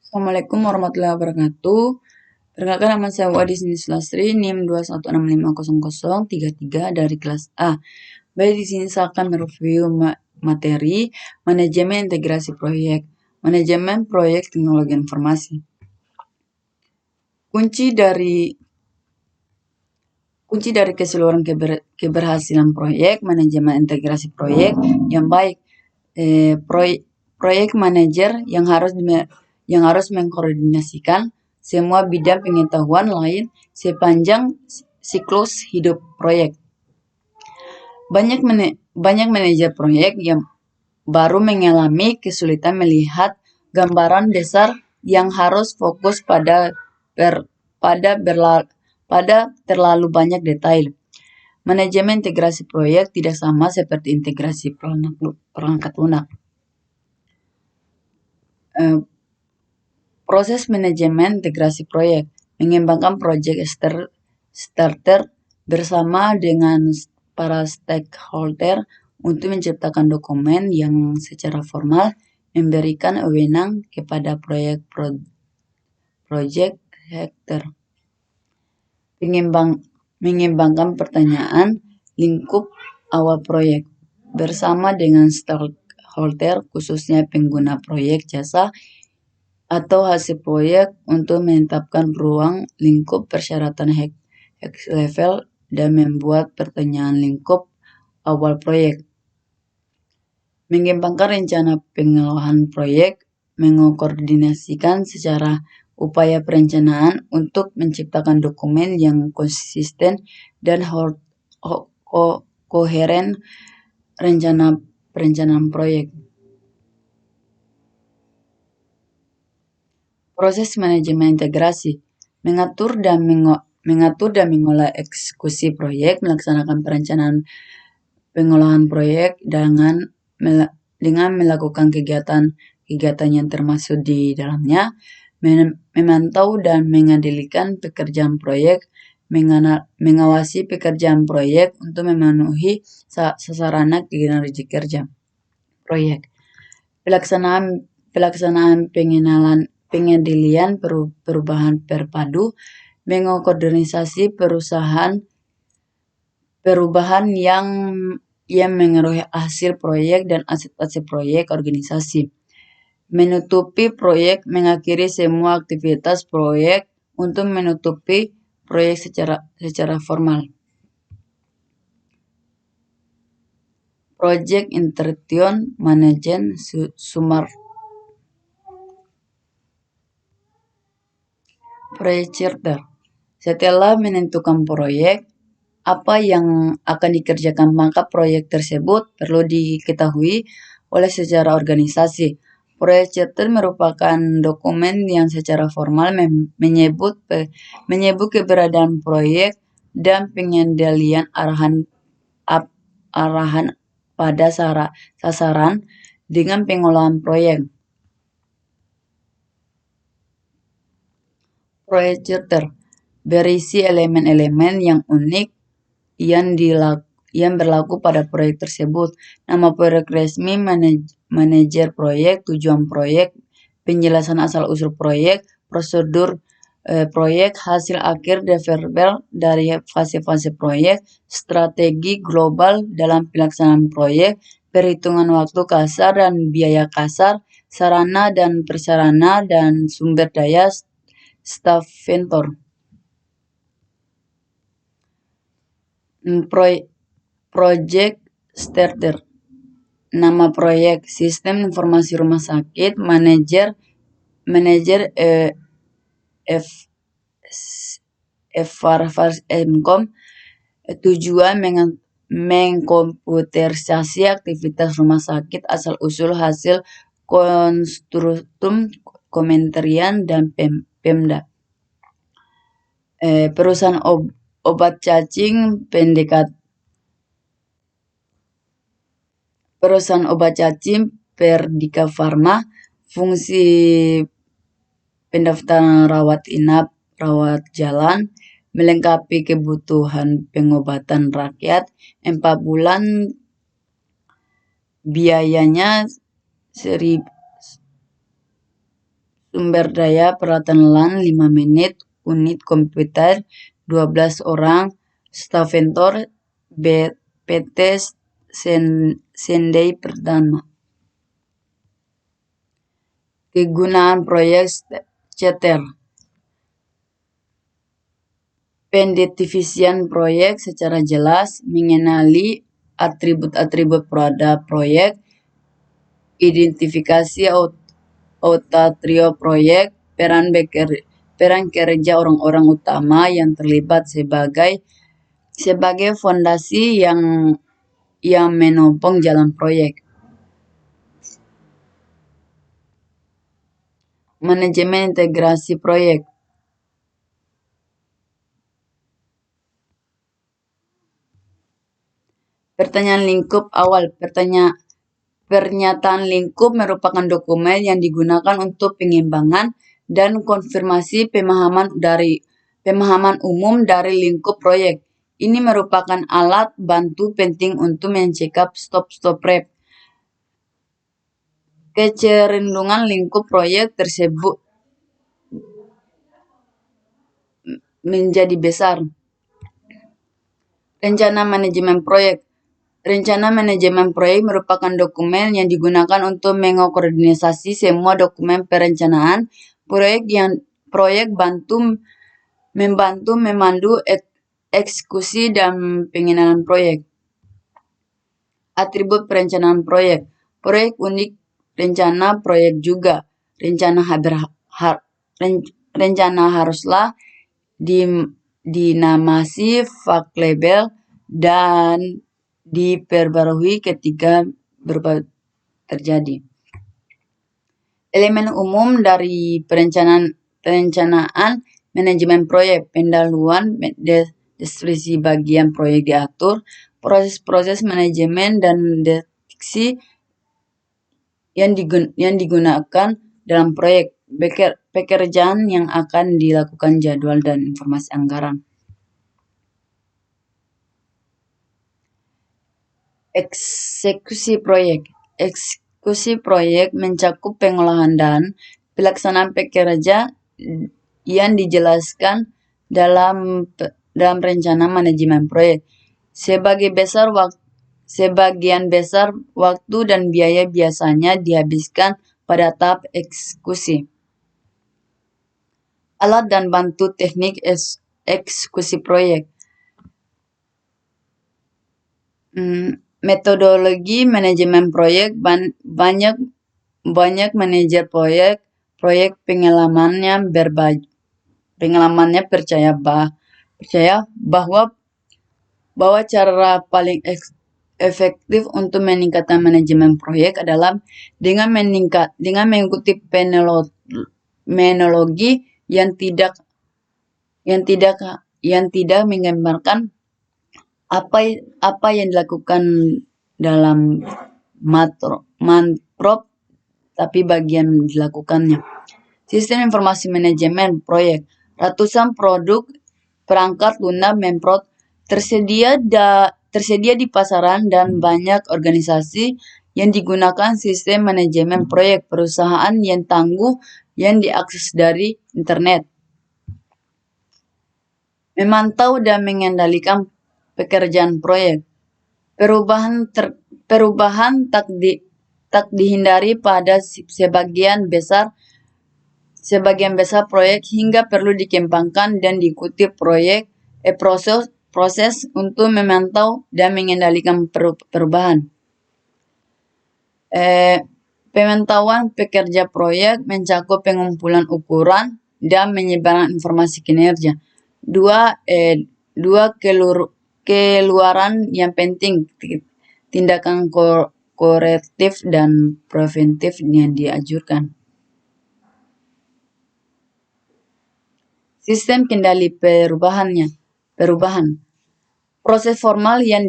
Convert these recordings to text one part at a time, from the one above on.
Assalamualaikum warahmatullahi wabarakatuh. Perkenalkan, nama saya Wadi Sulastri, NIM 216500033 dari kelas A. Baik, di sini saya akan mereview materi manajemen integrasi proyek, manajemen proyek teknologi informasi. Kunci dari keseluruhan keberhasilan proyek, manajemen integrasi proyek yang baik. Proyek manajer yang harus mengkoordinasikan semua bidang pengetahuan lain sepanjang siklus hidup proyek. Banyak manajer proyek yang baru mengalami kesulitan melihat gambaran besar yang harus fokus pada terlalu banyak detail. Manajemen integrasi proyek tidak sama seperti integrasi perangkat lunak. Proses manajemen integrasi proyek, mengembangkan proyek starter bersama dengan para stakeholder untuk menciptakan dokumen yang secara formal memberikan wewenang kepada proyek hektar. Mengembangkan pertanyaan lingkup awal proyek bersama dengan stakeholder, khususnya pengguna proyek, jasa, atau hasil proyek untuk menetapkan ruang lingkup persyaratan level dan membuat pertanyaan lingkup awal proyek. Mengembangkan rencana pengelolaan proyek, mengkoordinasikan secara upaya perencanaan untuk menciptakan dokumen yang konsisten dan koheren perencanaan proyek. Proses manajemen integrasi, mengatur dan mengolah eksekusi proyek, melaksanakan perencanaan pengolahan proyek dengan melakukan kegiatan yang termasuk di dalamnya, memantau dan mengendalikan pekerjaan proyek, mengawasi pekerjaan proyek untuk memenuhi sasaran kinerja kerja proyek. Pelaksanaan pengendalian perubahan terpadu, mengkoordinasi perubahan yang mengaruhi hasil proyek dan aset-aset proyek organisasi. Menutupi proyek, mengakhiri semua aktivitas proyek untuk menutupi proyek secara formal. Project Interaction Management Sumar Proyek charter. Setelah menentukan proyek, apa yang akan dikerjakan, maka proyek tersebut perlu diketahui oleh secara organisasi. Proyek charter merupakan dokumen yang secara formal menyebut keberadaan proyek dan pengendalian arahan pada sasaran dengan pengolahan proyek. Proyek charter berisi elemen-elemen yang unik yang berlaku pada proyek tersebut. Nama proyek resmi, manajer proyek, tujuan proyek, penjelasan asal-usul proyek, prosedur proyek, hasil akhir deliverable dari fase-fase proyek, strategi global dalam pelaksanaan proyek, perhitungan waktu kasar dan biaya kasar, sarana dan prasarana, dan sumber daya staff vendor. Project starter, nama proyek, sistem informasi rumah sakit, manajer tujuan mengkomputerisasi aktivitas rumah sakit, asal-usul hasil konstruktum Kementerian dan Pemda. Perusahaan obat cacing Perdika Farma, fungsi pendaftaran rawat inap, rawat jalan, melengkapi kebutuhan pengobatan rakyat, 4 bulan, biayanya Sumber daya peralatan LAN 5 menit, unit komputer 12 orang, staf vendor PT Sendai Perdana. Kegunaan proyek CTR. Pendefinisian proyek secara jelas, mengenali atribut-atribut pada proyek, identifikasi auta trio proyek, peran kerja orang-orang utama yang terlibat sebagai fondasi yang menopang jalan proyek. Manajemen integrasi proyek. Pertanyaan lingkup awal. Pernyataan lingkup merupakan dokumen yang digunakan untuk pengembangan dan konfirmasi pemahaman umum dari lingkup proyek. Ini merupakan alat bantu penting untuk mencegah stop-stop rep. Kecenderungan lingkup proyek tersebut menjadi besar. Rencana manajemen proyek. Rencana manajemen proyek merupakan dokumen yang digunakan untuk mengkoordinasi semua dokumen perencanaan proyek membantu memandu eksekusi dan pengenalan proyek. Atribut perencanaan proyek. Proyek unik rencana proyek juga. Rencana haruslah dinamasi fak label dan diperbarui ketika berubah terjadi. Elemen umum dari perencanaan manajemen proyek, pendahuluan, deskripsi bagian proyek diatur, proses manajemen dan deteksi yang digunakan dalam proyek, pekerjaan yang akan dilakukan, jadwal dan informasi anggaran. Eksekusi proyek. Eksekusi proyek mencakup pengolahan dan pelaksanaan pekerjaan yang dijelaskan dalam rencana manajemen proyek. Sebagian besar waktu dan biaya biasanya dihabiskan pada tahap eksekusi. Alat dan bantu teknik eksekusi proyek. Metodologi manajemen proyek. Banyak manajer proyek pengalamannya percaya bahwa cara paling efektif untuk meningkatkan manajemen proyek adalah dengan mengikuti metodologi yang tidak menggambarkan apa yang dilakukan dalam manprop, tapi bagian dilakukannya. Sistem informasi manajemen proyek. Ratusan produk perangkat lunak manprop tersedia di pasaran dan banyak organisasi yang digunakan sistem manajemen proyek perusahaan yang tangguh yang diakses dari internet. Memantau dan mengendalikan pekerjaan proyek. Perubahan tak dihindari pada sebagian besar proyek hingga perlu dikembangkan dan diikuti proses untuk memantau dan mengendalikan perubahan. Pemantauan pekerja proyek mencakup pengumpulan ukuran dan menyebarkan informasi kinerja. Dua keluaran yang penting, tindakan korektif dan preventif yang dianjurkan. Sistem kendali perubahan. Proses formal yang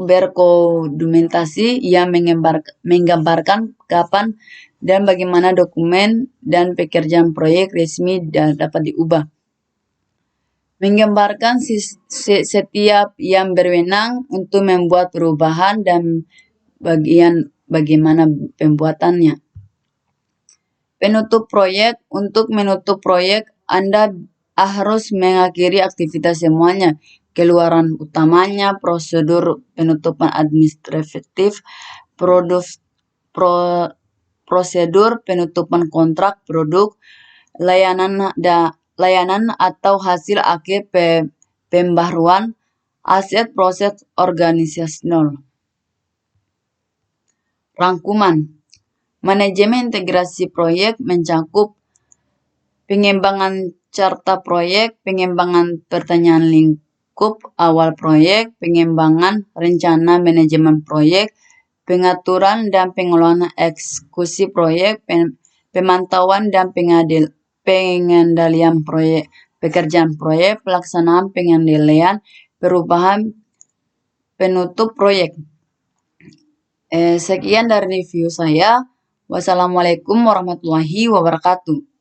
berkomunikasi yang menggambarkan kapan dan bagaimana dokumen dan pekerjaan proyek resmi dapat diubah. Menggambarkan setiap yang berwenang untuk membuat perubahan dan bagaimana pembuatannya. Penutup proyek. Untuk menutup proyek, Anda harus mengakhiri aktivitas semuanya. Keluaran utamanya, prosedur penutupan administratif, prosedur penutupan kontrak produk, layanan atau hasil akhir pembaharuan, aset proses organisasional. Rangkuman. Manajemen integrasi proyek mencakup pengembangan carta proyek, pengembangan pertanyaan lingkup awal proyek, pengembangan rencana manajemen proyek, pengaturan dan pengelolaan eksekusi proyek, pemantauan dan pengendalian proyek, pekerjaan proyek, pelaksanaan pengendalian, perubahan, penutup proyek. Sekian dari review saya. Wassalamualaikum warahmatullahi wabarakatuh.